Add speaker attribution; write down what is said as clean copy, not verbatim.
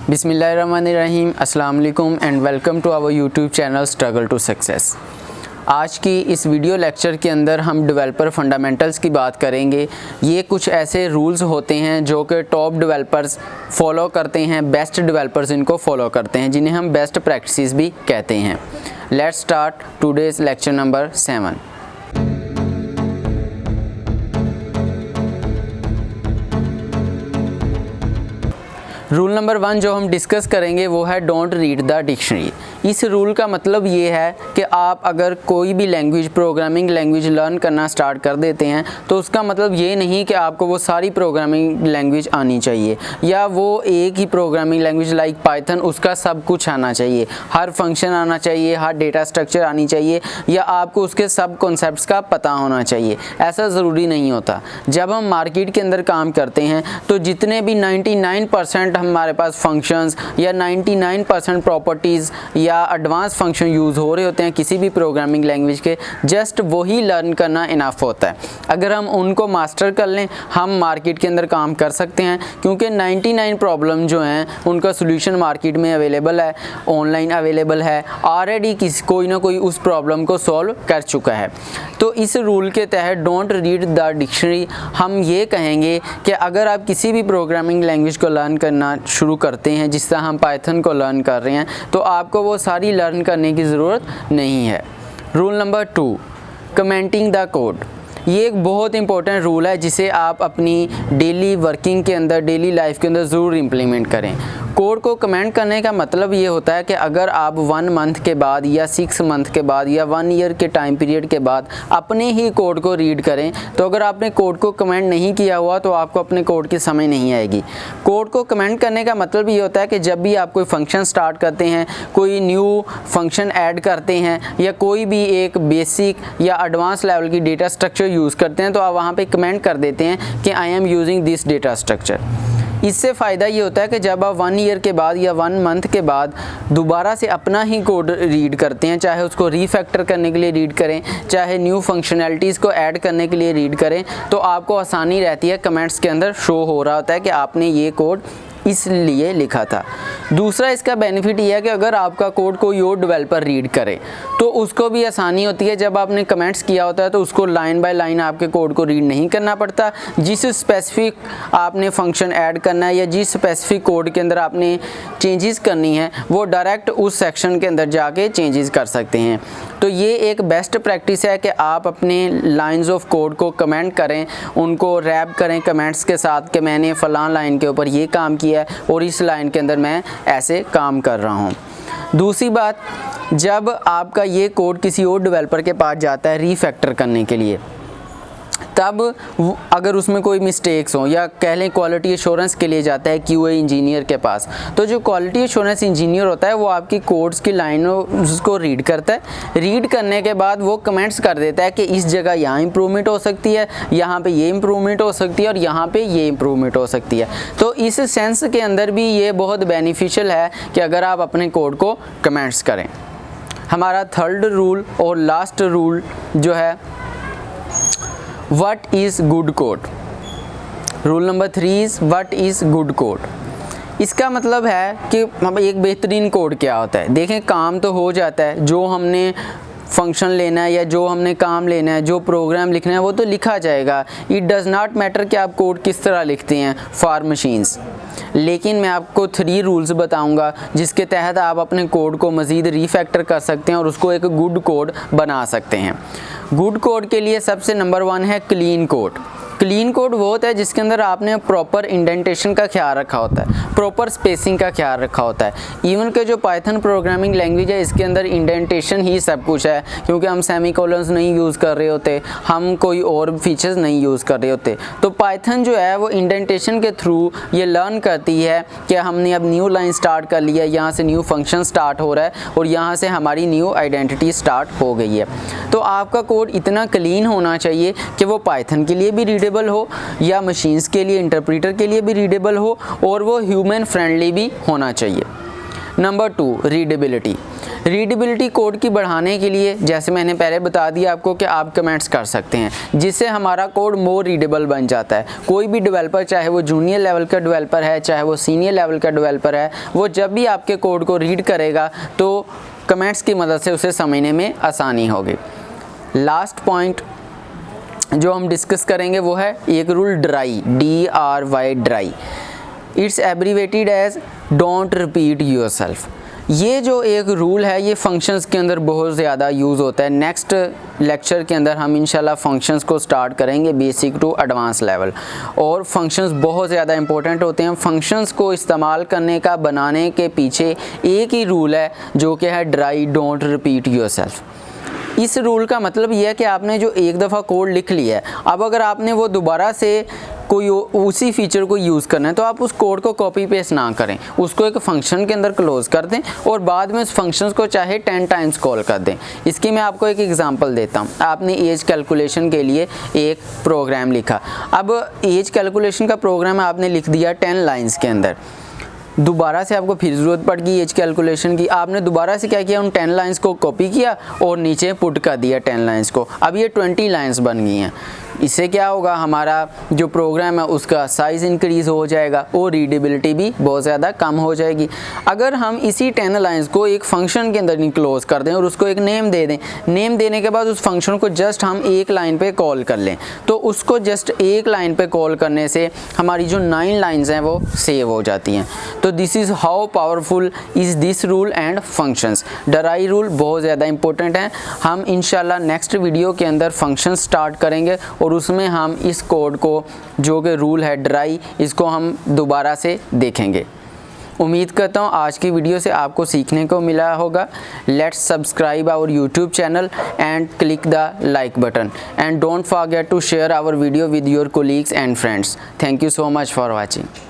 Speaker 1: बिस्मिल्लाहिर्रहमानिर्रहीम, अस्सलाम वालेकुम and welcome to our YouTube channel struggle to success. आज की इस वीडियो लेक्चर के अंदर हम डेवलपर फंडामेंटल्स की बात करेंगे। ये कुछ ऐसे रूल्स होते हैं जो कि टॉप डेवलपर्स फॉलो करते हैं, बेस्ट डेवलपर्स इनको फॉलो करते हैं, जिन्हें हम बेस्ट प्रैक्टिसेस भी कहते हैं। Let's start today's lecture number 7। Rule number 1 जो हम डिस्कस करेंगे वो है डोंट रीड द डिक्शनरी। इस रूल का मतलब ये है कि आप अगर कोई भी लैंग्वेज, प्रोग्रामिंग लैंग्वेज लर्न करना स्टार्ट कर देते हैं तो उसका मतलब ये नहीं कि आपको वो सारी प्रोग्रामिंग लैंग्वेज आनी चाहिए या वो एक ही प्रोग्रामिंग लैंग्वेज लाइक पाइथन उसका सब कुछ आना चाहिए, हर फंक्शन आना चाहिए, हर डेटा स्ट्रक्चर आनी चाहिए या आपको उसके सब कॉन्सेप्ट्स का पता होना चाहिए। ऐसा ज़रूरी नहीं होता। जब हम मार्केट के अंदर काम करते हैं तो जितने भी 99% हमारे पास फंक्शंस या 99% प्रॉपर्टीज़ या एडवांस फंक्शन यूज़ हो रहे होते हैं किसी भी प्रोग्रामिंग लैंग्वेज के, जस्ट वही लर्न करना इनफ होता है। अगर हम उनको मास्टर कर लें हम मार्केट के अंदर काम कर सकते हैं, क्योंकि 99 प्रॉब्लम जो हैं उनका सोल्यूशन मार्केट में अवेलेबल है, ऑनलाइन अवेलेबल है, ऑलरेडी कोई ना कोई उस प्रॉब्लम को सॉल्व कर चुका है। तो इस रूल के तहत डोंट रीड द डिक्शनरी हम ये कहेंगे कि अगर आप किसी भी प्रोग्रामिंग लैंग्वेज को लर्न करना शुरू करते हैं, जिस तरह हम पाइथन को लर्न कर रहे हैं, तो आपको वो सारी लर्न करने की ज़रूरत नहीं है। Rule number 2 commenting the code. ये एक बहुत इंपॉर्टेंट रूल है जिसे आप अपनी डेली वर्किंग के अंदर, डेली लाइफ के अंदर ज़रूर इम्प्लीमेंट करें। कोड को कमेंट करने का मतलब ये होता है कि अगर आप 1 मंथ के बाद या 6 मंथ के बाद या 1 ईयर के टाइम पीरियड के बाद अपने ही कोड को रीड करें, तो अगर आपने कोड को कमेंट नहीं किया हुआ तो आपको अपने कोड की समझ नहीं आएगी। कोड को कमेंट करने का मतलब ये होता है कि जब भी आप कोई फंक्शन स्टार्ट करते हैं, कोई न्यू फंक्शन ऐड करते हैं या कोई भी एक बेसिक या एडवांस लेवल की डेटा स्ट्रक्चर यूज़ करते हैं, तो आप वहाँ पे कमेंट कर देते हैं कि I am using this data structure. इससे फ़ायदा ये होता है कि जब आप 1 ईयर के बाद या 1 मंथ के बाद दोबारा से अपना ही कोड रीड करते हैं, चाहे उसको रीफैक्टर करने के लिए रीड करें, चाहे न्यू फंक्शनैलिटीज़ को ऐड करने के लिए रीड करें, तो आपको आसानी रहती है। कमेंट्स के अंदर शो हो रहा होता है कि आपने ये कोड इसलिए लिखा था। दूसरा इसका बेनिफिट ये है कि अगर आपका कोड कोई और डेवलपर रीड करे तो उसको भी आसानी होती है। जब आपने कमेंट्स किया होता है तो उसको लाइन बाय लाइन आपके कोड को रीड नहीं करना पड़ता। जिस स्पेसिफिक आपने फंक्शन ऐड करना है या जिस स्पेसिफिक कोड के अंदर आपने चेंजेस करनी है वो डायरेक्ट उस सेक्शन के अंदर जाके चेंजेस कर सकते हैं। तो ये एक बेस्ट प्रैक्टिस है कि आप अपने लाइंस ऑफ कोड को कमेंट करें, उनको रैप करें कमेंट्स के साथ कि मैंने फ़लाँ लाइन के ऊपर ये काम किया है और इस लाइन के अंदर मैं ऐसे काम कर रहा हूँ। दूसरी बात, जब आपका ये कोड किसी और डेवलपर के पास जाता है रीफैक्टर करने के लिए, तब अगर उसमें कोई मिस्टेक्स हो या कह लें क्वालिटी एश्योरेंस के लिए जाता है QA इंजीनियर के पास, तो जो क्वालिटी एश्योरेंस इंजीनियर होता है वो आपकी कोड्स की लाइनों को रीड करता है। रीड करने के बाद वो कमेंट्स कर देता है कि इस जगह यहाँ इम्प्रूवमेंट हो सकती है, यहाँ पे ये इम्प्रूवमेंट हो सकती है और यहाँ पे ये इम्प्रूवमेंट हो सकती है। तो इस सेंस के अंदर भी ये बहुत बेनिफिशियल है कि अगर आप अपने कोड को कमेंट्स करें। हमारा 3rd रूल और लास्ट रूल जो है what is good code. Rule number 3 is what is good code. इसका मतलब है कि एक बेहतरीन कोड क्या होता है। देखें, काम तो हो जाता है, जो हमने फंक्शन लेना है या जो हमने काम लेना है, जो प्रोग्राम लिखना है वो तो लिखा जाएगा। इट डज़ नॉट मैटर कि आप कोड किस तरह लिखते हैं फॉर मशीन्स। लेकिन मैं आपको 3 रूल्स बताऊंगा जिसके तहत आप अपने कोड को मज़ीद रीफैक्टर कर सकते हैं और उसको एक गुड कोड बना सकते हैं। गुड कोड के लिए सबसे नंबर 1 है क्लीन कोड। क्लीन कोड वो होता है जिसके अंदर आपने प्रॉपर इंडेंटेशन का ख्याल रखा होता है, प्रॉपर स्पेसिंग का ख्याल रखा होता है। इवन के जो पाइथन प्रोग्रामिंग लैंग्वेज है इसके अंदर इंडेंटेशन ही सब कुछ है, क्योंकि हम सेमीकोलन्स नहीं यूज़ कर रहे होते, हम कोई और फीचर्स नहीं यूज़ कर रहे होते। तो पाइथन जो है वो इंडेंटेशन के थ्रू ये लर्न करती है कि हमने अब न्यू लाइन स्टार्ट कर लिया है, यहाँ से न्यू फंक्शन स्टार्ट हो रहा है और यहाँ से हमारी न्यू आइडेंटिटी स्टार्ट हो गई है। तो आपका कोड इतना क्लीन होना चाहिए कि वो पाइथन के लिए भी रीडेबल हो या मशीन्स के लिए, इंटरप्रीटर के लिए भी रीडेबल हो और वो ह्यूमन फ्रेंडली भी होना चाहिए। Number 2 readability. रीडेबिलिटी कोड की बढ़ाने के लिए जैसे मैंने पहले बता दिया आपको कि आप कमेंट्स कर सकते हैं जिससे हमारा कोड मोर रीडेबल बन जाता है। कोई भी डेवलपर, चाहे वो जूनियर लेवल का डेवलपर है चाहे वो सीनियर लेवल का डेवलपर है, वो जब भी आपके कोड को रीड करेगा तो कमेंट्स की मदद से उसे समझने में आसानी होगी। लास्ट पॉइंट जो हम डिस्कस करेंगे वो है एक rule dry, DRY dry. It's abbreviated as don't repeat yourself. ये जो एक रूल है ये फंक्शंस के अंदर बहुत ज़्यादा यूज़ होता है। नेक्स्ट लेक्चर के अंदर हम इंशाल्लाह फंक्शंस को स्टार्ट करेंगे बेसिक टू एडवांस लेवल, और फंक्शंस बहुत ज़्यादा इंपॉर्टेंट होते हैं। फंक्शंस को इस्तेमाल करने का, बनाने के पीछे एक ही रूल है जो कि है ड्राई, डोंट रिपीट योरसेल्फ। इस रूल का मतलब यह है कि आपने जो एक दफ़ा कोड लिख लिया है, अब अगर आपने वो दोबारा से कोई उसी फीचर को यूज़ करना है तो आप उस कोड को कॉपी पेस्ट ना करें, उसको एक फंक्शन के अंदर क्लोज कर दें और बाद में उस फंक्शन को चाहे 10 टाइम्स कॉल कर दें। इसकी मैं आपको एक एग्जांपल देता हूँ। आपने एज कैलकुलेशन के लिए एक प्रोग्राम लिखा। अब एज कैलकुलेशन का प्रोग्राम आपने लिख दिया 10 लाइन्स के अंदर। दोबारा से आपको फिर ज़रूरत पड़ गई एज कैलकुलेशन की। आपने दोबारा से क्या किया, उन 10 लाइन्स को कॉपी किया और नीचे पुट कर दिया 10 लाइन्स को। अब ये 20 लाइन्स बन गई हैं। इससे क्या होगा, हमारा जो प्रोग्राम है उसका साइज़ इंक्रीज़ हो जाएगा और रीडेबिलिटी भी बहुत ज़्यादा कम हो जाएगी। अगर हम इसी 10 लाइन्स को एक फंक्शन के अंदर इनक्लोज कर दें और उसको एक नेम दे दें, नेम देने के बाद उस फंक्शन को जस्ट हम एक लाइन पे कॉल कर लें, तो उसको जस्ट एक लाइन पे कॉल करने से हमारी जो 9 लाइन्स हैं वो सेव हो जाती हैं। तो this is how powerful is this rule and functions. Dry rule बहुत ज़्यादा इंपॉर्टेंट है। हम इंशाल्लाह नेक्स्ट वीडियो के अंदर फंक्शन स्टार्ट करेंगे और उसमें हम इस कोड को जो कि रूल है ड्राई, इसको हम दोबारा से देखेंगे। उम्मीद करता हूँ आज की वीडियो से आपको सीखने को मिला होगा। Let's subscribe our YouTube channel and click the like button and don't forget to share our video with your colleagues and friends. Thank you so much for watching.